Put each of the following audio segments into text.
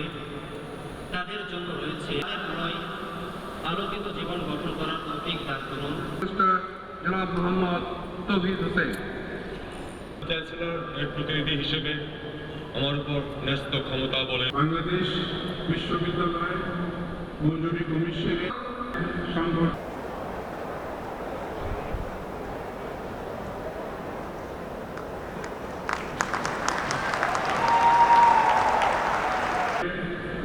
করে তাদের জন্য রয়েছে আলোকিত জীবন গঠন করার তৌফিক দান করুন। জনাব মোহাম্মদ তৌহিদ হোসেন চ্যান্সেলর প্রতিনিধি হিসেবে আমার উপর ন্যস্ত ক্ষমতা বলে বাংলাদেশ বিশ্ববিদ্যালয় মঞ্জুরি কমিশনের সংগঠন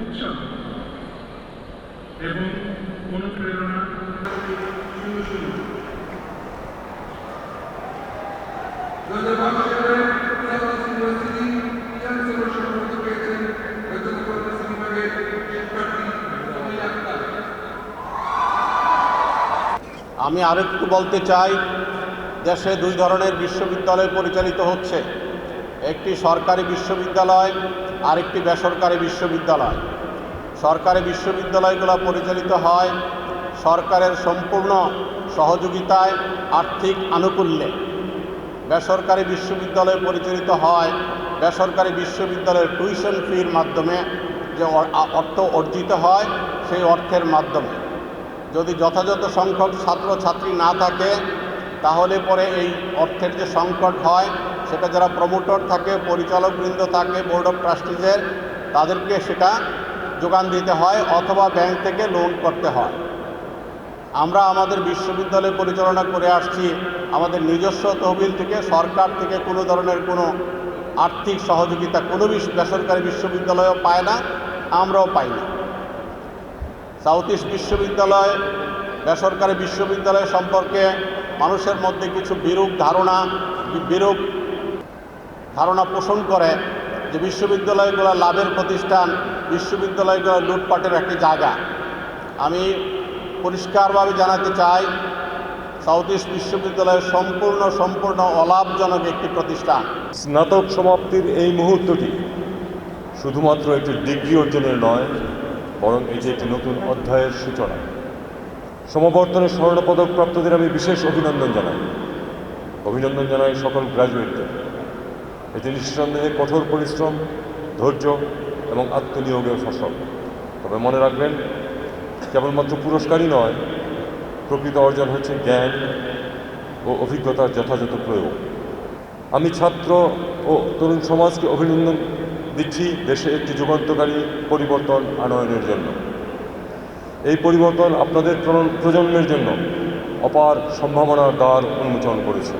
উৎসাহ এবং অনুপ্রেরণা আমি আরেকটু বলতে চাই, দেশে দুই ধরনের বিশ্ববিদ্যালয় পরিচালিত হচ্ছে, একটি সরকারি বিশ্ববিদ্যালয় আর একটি বেসরকারি বিশ্ববিদ্যালয়। সরকারি বিশ্ববিদ্যালয়গুলো পরিচালিত হয় সরকারের সম্পূর্ণ সহযোগিতায়, আর্থিক আনুকূল্যে। বেসরকারি বিশ্ববিদ্যালয় পরিচালিত হয় বেসরকারি বিশ্ববিদ্যালয়ের টিউশন ফির মাধ্যমে, যে অর্থ অর্জিত হয় সেই অর্থের মাধ্যমে। যদি যথাযথ সংখ্যক ছাত্রছাত্রী না থাকে তাহলে পরে এই অর্থের যে সংকট হয় সেটা যারা প্রমোটর থাকে, পরিচালকবৃন্দ থাকে, বোর্ড অফ ট্রাস্টিজের, তাদেরকে সেটা যোগান দিতে হয় অথবা ব্যাংক থেকে লোন করতে হয়। আমরা আমাদের বিশ্ববিদ্যালয় পরিচালনা করে আসছি আমাদের নিজস্ব তহবিল থেকে, সরকার থেকে কোনো ধরনের কোনো আর্থিক সহযোগিতা কোনো বেসরকারি বিশ্ববিদ্যালয়ও পায় না, আমরাও পাই না। সাউথ ইস্ট বিশ্ববিদ্যালয় বেসরকারি বিশ্ববিদ্যালয় সম্পর্কে মানুষের মধ্যে কিছু বিরূপ ধারণা পোষণ করে যে বিশ্ববিদ্যালয়গুলো লাভের প্রতিষ্ঠান, বিশ্ববিদ্যালয়গুলো লুটপাটের একটি জায়গা। আমি পরিষ্কারভাবে জানাতে চাই, সাউথ ইস্ট বিশ্ববিদ্যালয় সম্পূর্ণ অলাভজনক একটি প্রতিষ্ঠান। স্নাতক সমাপ্তির এই মুহূর্তটি শুধুমাত্র একটি ডিগ্রি অর্জনের নয়, বরং এটি একটি নতুন অধ্যায়ের সূচনা। সমাবর্তনের স্বর্ণপদক প্রাপ্তদের আমি বিশেষ অভিনন্দন জানাই সকল গ্র্যাজুয়েটদের। এটি নিঃসন্দেহে কঠোর পরিশ্রম, ধৈর্য এবং আত্মনিয়োগের ফসল। তবে মনে রাখবেন, কেবলমাত্র পুরস্কারই নয়, প্রকৃত অর্জন হচ্ছে জ্ঞান ও অভিজ্ঞতার যথাযথ প্রয়োগ। আমি ছাত্র ও তরুণ সমাজকে অভিনন্দন দিচ্ছি দেশে একটি যুগান্তকারী পরিবর্তন আনয়নের জন্য। এই পরিবর্তন আপনাদের প্রজন্মের জন্য অপার সম্ভাবনার দ্বার উন্মোচন করেছে।